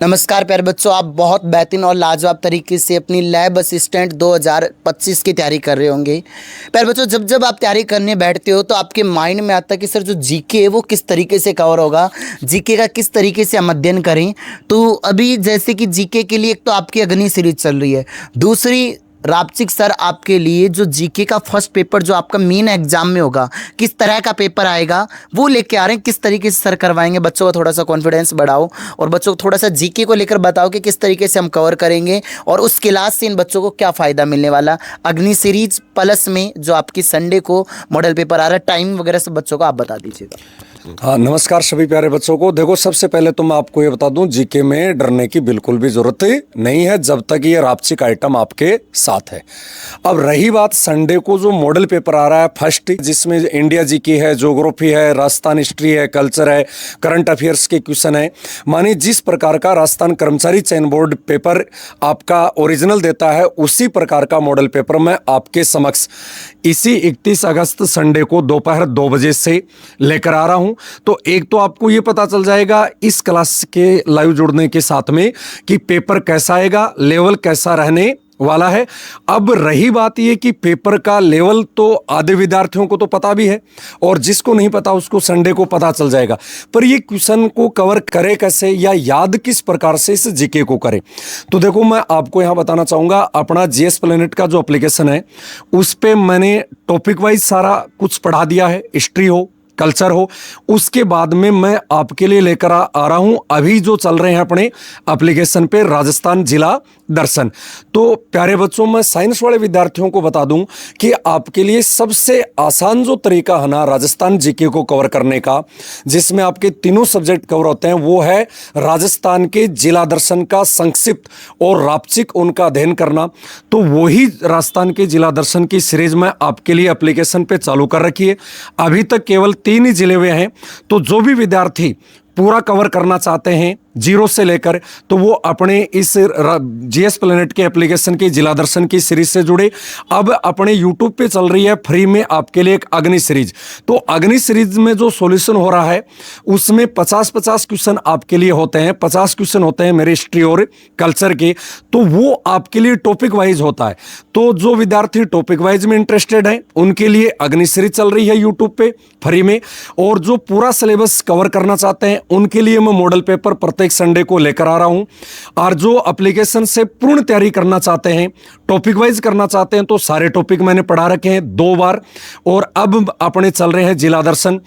नमस्कार प्यारे बच्चों, आप बहुत बेहतरीन और लाजवाब तरीके से अपनी लैब असिस्टेंट 2025 की तैयारी कर रहे होंगे। प्यारे बच्चों, जब जब आप तैयारी करने बैठते हो तो आपके माइंड में आता है कि सर जो जीके है वो किस तरीके से कवर होगा, जीके का किस तरीके से हम अध्ययन करें। तो अभी जैसे कि जीके के लिए एक तो आपकी अग्नि सीरीज चल रही है, दूसरी रापचिक सर आपके लिए जो जीके का फर्स्ट पेपर जो आपका मेन एग्जाम में होगा, किस तरह का पेपर आएगा वो लेके आ रहे हैं। किस तरीके से सर करवाएंगे, बच्चों का थोड़ा सा कॉन्फिडेंस बढ़ाओ और बच्चों को थोड़ा सा जीके को लेकर बताओ कि किस तरीके से हम कवर करेंगे और उस क्लास से इन बच्चों को क्या फ़ायदा मिलने वाला। अग्नि सीरीज प्लस में जो आपकी संडे को मॉडल पेपर आ रहा है, टाइम वगैरह सब बच्चों को आप बता दीजिएगा। हाँ, नमस्कार सभी प्यारे बच्चों को। देखो, सबसे पहले तो मैं आपको ये बता दूं, जीके में डरने की बिल्कुल भी जरूरत नहीं है जब तक ये रापचिक आइटम आपके साथ है। अब रही बात संडे को जो मॉडल पेपर आ रहा है फर्स्ट, जिसमें इंडिया जीके है, ज्योग्राफी है, राजस्थान हिस्ट्री है, कल्चर है, करंट अफेयर्स के क्वेश्चन है। माने जिस प्रकार का राजस्थान कर्मचारी चयन बोर्ड पेपर आपका ओरिजिनल देता है, उसी प्रकार का मॉडल पेपर मैं आपके समक्ष इसी 31 अगस्त संडे को दोपहर 2 बजे से लेकर आ रहा हूं। तो एक तो आपको यह पता चल जाएगा इस क्लास के लाइव जुड़ने के साथ में कि पेपर कैसा आएगा, लेवल कैसा रहने वाला है। अब रही बात यह कि पेपर का लेवल तो आधे विद्यार्थियों को तो पता भी है और जिसको नहीं पता उसको संडे को पता चल जाएगा, पर ये क्वेश्चन को कवर करे कैसे या याद किस प्रकार से इस जीके को करें। तो देखो, मैं आपको यहां बताना चाहूंगा, अपना जीएस प्लेनेट का जो एप्लीकेशन है उस पे मैंने टॉपिक वाइज सारा कुछ पढ़ा दिया है, हिस्ट्री हो, कल्चर हो। उसके बाद में मैं आपके लिए लेकर आ रहा हूं अभी जो चल रहे हैं अपने एप्लीकेशन पे राजस्थान जिला दर्शन। तो प्यारे बच्चों, मैं साइंस वाले विद्यार्थियों को बता दूं कि आपके लिए सबसे आसान जो तरीका है ना राजस्थान जीके को कवर करने का, जिसमें आपके तीनों सब्जेक्ट कवर होते हैं, वो है राजस्थान के जिला दर्शन का संक्षिप्त और रापचिक उनका अध्ययन करना। तो वही राजस्थान के जिला दर्शन की सीरीज में आपके लिए एप्लीकेशन पे चालू कर रखी है। अभी तक केवल 3 ही जिले में हैं। तो जो भी विद्यार्थी पूरा कवर करना चाहते हैं जीरो से लेकर, तो वो अपने इस जीएस प्लेनेट के एप्लीकेशन की जिला दर्शन की सीरीज से जुड़े। अब अपने यूट्यूब पे चल रही है फ्री में आपके लिए एक अग्नि सीरीज। तो अग्नि सीरीज में जो सॉल्यूशन हो रहा है उसमें 50-50 क्वेश्चन आपके लिए होते हैं। 50 क्वेश्चन होते हैं मेरे हिस्ट्री और कल्चर के, तो वो आपके लिए टॉपिक वाइज होता है। तो जो विद्यार्थी टॉपिक वाइज में इंटरेस्टेड है उनके लिए अग्नि सीरीज चल रही है यूट्यूब पे फ्री में, और जो पूरा सिलेबस कवर करना चाहते हैं उनके लिए मैं मॉडल पेपर प्रत्येक संडे को लेकर आ रहा हूं। और जो एप्लीकेशन से पूर्ण तैयारी करना चाहते हैं, टॉपिक वाइज करना चाहते हैं, तो सारे टॉपिक मैंने पढ़ा रखे हैं 2 बार, और अब अपने चल रहे हैं जिला दर्शन।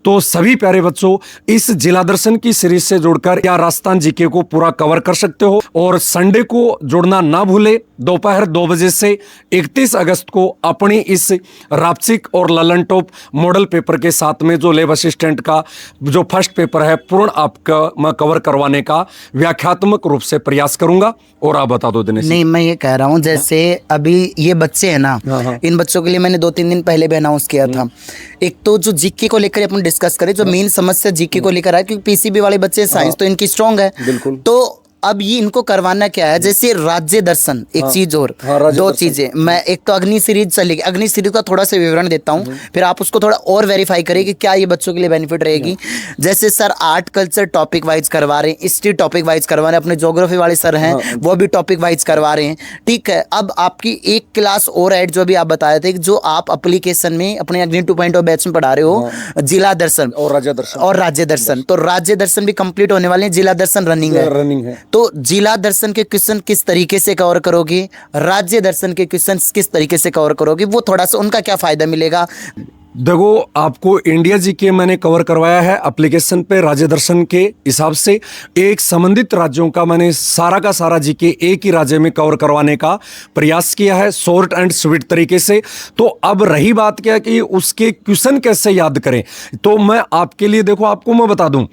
तो सभी प्यारे बच्चों, इस जिला दर्शन की सीरीज से जुड़कर या राजस्थान जीके को पूरा कवर कर सकते हो। और संडे को जुड़ना ना भूले, दोपहर 2 बजे से 31 अगस्त को अपनी इस रापचिक और ललन टॉप मॉडल पेपर के साथ में जो लैब असिस्टेंट का जो फर्स्ट पेपर है पूर्ण आपका मैं कवर करवाने का व्याख्यात्मक रूप से प्रयास करूंगा। और आप बता दो दिनेश। नहीं, मैं ये कह रहा हूँ जैसे अभी ये बच्चे हैं ना, इन बच्चों के लिए मैंने 2-3 दिन पहले भी अनाउंस किया था। एक तो जो जीके को लेकर अपन डिस्कस करें, जो मेन समस्या जीके को लेकर आए, क्योंकि पीसीबी वाले बच्चे साइंस तो इनकी स्ट्रांग है। बिल्कुल। तो अब ये इनको करवाना क्या है, जैसे राज्य दर्शन एक चीज और 2 चीजें। मैं एक तो अग्नि सीरीज चलेगी, अग्नि सीरीज का थोड़ा सा विवरण देता हूँ, फिर आप उसको थोड़ा और वेरीफाई करें कि क्या ये बच्चों के लिए बेनिफिट रहेगी। जैसे sir art culture topic wise करवा रहे हैं, हिस्ट्री टॉपिक वाइज करवा रहे हैं, अपने ज्योग्राफी वाले सर हैं वो भी टॉपिक वाइज करवा रहे हैं। ठीक है, अब आपकी एक क्लास और ऐड जो भी आप बताए थे, जो आप एप्लीकेशन में अपने अग्नि 2.0 बैच में पढ़ा रहे हो, जिला दर्शन और राज्य दर्शन। तो राज्य दर्शन भी कंप्लीट होने वाले हैं, जिला दर्शन रनिंग है। तो जिला दर्शन के क्वेश्चन किस तरीके से कवर करोगे, राज्य दर्शन के क्वेश्चन किस तरीके से कवर करोगे, वो थोड़ा सा उनका क्या फायदा मिलेगा। देखो, आपको इंडिया जीके मैंने कवर करवाया है एप्लीकेशन पे राज्य दर्शन के हिसाब से। एक संबंधित राज्यों का मैंने सारा का सारा जीके एक ही राज्य में कवर करवाने का प्रयास किया है, शॉर्ट एंड स्वीट तरीके से। तो अब रही बात क्या कि उसके क्वेश्चन कैसे याद करें, तो मैं आपके लिए, देखो आपको मैं बता दूं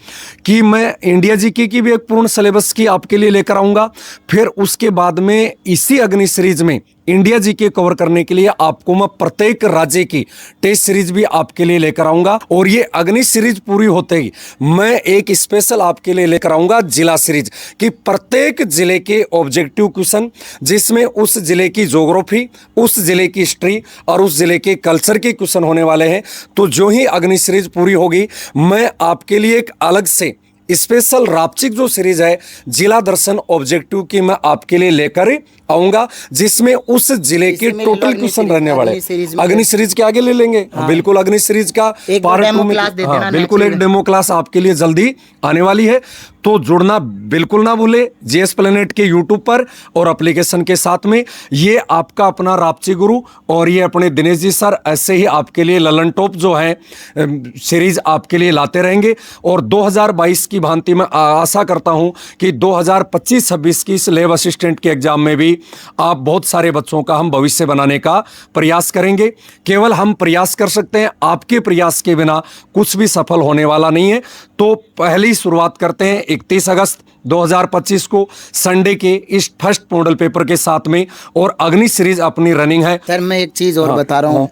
कि मैं इंडिया जीके की भी एक पूर्ण सिलेबस की आपके लिए लेकर आऊंगा। फिर उसके बाद में इसी अग्नि सीरीज में इंडिया जीके कवर करने के लिए आपको मैं प्रत्येक राज्य की टेस्ट सीरीज भी आपके लिए लेकर आऊंगा। और ये अग्नि सीरीज पूरी होते ही मैं एक स्पेशल आपके लिए लेकर आऊंगा जिला सीरीज, कि प्रत्येक जिले के ऑब्जेक्टिव क्वेश्चन, जिसमें उस जिले की ज्योग्राफी, उस जिले की हिस्ट्री और उस जिले के कल्चर के क्वेश्चन होने वाले हैं। तो जो ही अग्नि सीरीज पूरी होगी, मैं आपके लिए एक अलग से स्पेशल रापचिक जो सीरीज है जिला दर्शन ऑब्जेक्टिव की मैं आपके लिए लेकर आऊंगा, जिसमें उस जिले के इसमें टोटल अग्नि क्वेश्चन सीरीज- रहने वाले अग्नि सीरीज में अग्नि सीरीज के आगे ले लेंगे। बिल्कुल अग्नि सीरीज का एक पार्ट डेमो 2 में क्लास दे देना बिल्कुल next एक डेमो क्लास आपके लिए जल्दी आने वाली है। तो जुड़ना बिल्कुल ना भूले जीएस प्लेनेट के यूट्यूब पर और एप्लीकेशन के साथ में। ये आपका अपना रापची गुरु और ये अपने दिनेश जी सर ऐसे ही आपके लिए ललन टॉप जो है सीरीज आपके लिए लाते रहेंगे। और 2022 की भांति मैं आशा करता हूं कि 2025-26 की इस लैब असिस्टेंट के एग्जाम में भी आप बहुत सारे बच्चों का हम भविष्य बनाने का प्रयास करेंगे। केवल हम प्रयास कर सकते हैं, आपके प्रयास के बिना कुछ भी सफल होने वाला नहीं है। तो पहली शुरुआत करते हैं 31 अगस्त 2025 को संडे के इस फर्स्ट मॉडल पेपर के साथ में, और अग्नि सीरीज अपनी रनिंग है। सर मैं एक चीज और बता रहा हूँ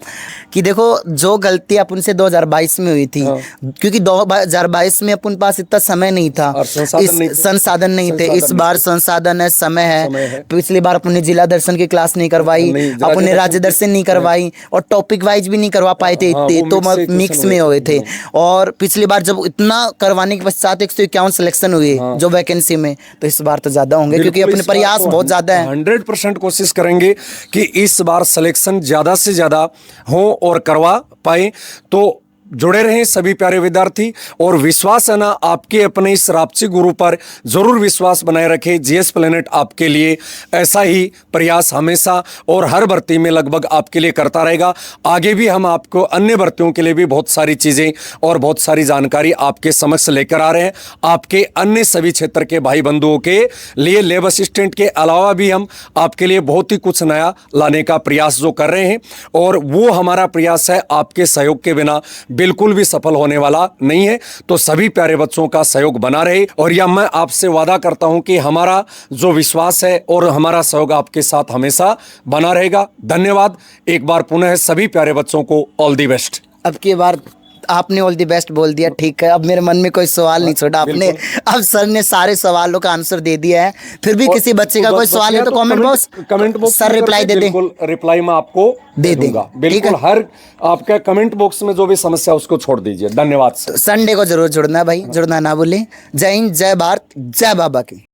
कि देखो जो गलती अपन से 2022 में हुई थी, क्योंकि 2022 में अपन पास इतना समय नहीं था और संसाधन नहीं थे। इस बार संसाधन है, समय है। पिछली बार अपन ने जिला दर्शन की क्लास नहीं करवाई, अपन ने राज्य दर्शन नहीं करवाई और टॉपिक वाइज भी नहीं करवा पाए थे इतने, तो मिक्स में हुए थे। और पिछली बार जब इतना करवाने के पश्चात 151 सिलेक्शन हुए जो वैकेंसी में, तो इस बार तो ज्यादा होंगे क्योंकि अपने प्रयास बहुत ज्यादा है। 100% कोशिश करेंगे कि इस बार सिलेक्शन ज्यादा से ज्यादा हो और करवा पाए। तो जुड़े रहें सभी प्यारे विद्यार्थी, और विश्वास है ना आपके अपने इस रापची गुरु पर जरूर विश्वास बनाए रखें। जीएस प्लेनेट आपके लिए ऐसा ही प्रयास हमेशा और हर भर्ती में लगभग आपके लिए करता रहेगा। आगे भी हम आपको अन्य भर्तियों के लिए भी बहुत सारी चीजें और बहुत सारी जानकारी आपके समक्ष लेकर आ रहे हैं। आपके अन्य सभी क्षेत्र के भाई बंधुओं के लिए लैब असिस्टेंट के अलावा भी हम आपके लिए बहुत ही कुछ नया लाने का प्रयास जो कर रहे हैं, और वो हमारा प्रयास है आपके सहयोग के बिना बिल्कुल भी सफल होने वाला नहीं है। तो सभी प्यारे बच्चों का सहयोग बना रहे, और यह मैं आपसे वादा करता हूं कि हमारा जो विश्वास है और हमारा सहयोग आपके साथ हमेशा बना रहेगा। धन्यवाद एक बार पुनः सभी प्यारे बच्चों को ऑल दी बेस्ट। अब की बार आपने ऑल दी बेस्ट बोल दिया, ठीक है। अब मेरे मन में कोई सवाल नहीं छोड़ा आपने, अब सर ने सारे सवालों का आंसर दे दिया है। फिर भी किसी बच्चे का कोई सवाल है तो कमेंट बॉक्स सर रिप्लाई दे दें। बिल्कुल रिप्लाई मैं आपको दे दूंगा। बिल्कुल हर आपका कमेंट बॉक्स में जो भी समस्या उसको छोड़ दीजिए। धन्यवाद सर। संडे को जरूर जुड़ना भाई, जुड़ना ना भूलें। जय हिंद, जय भारत, जय बाबा की।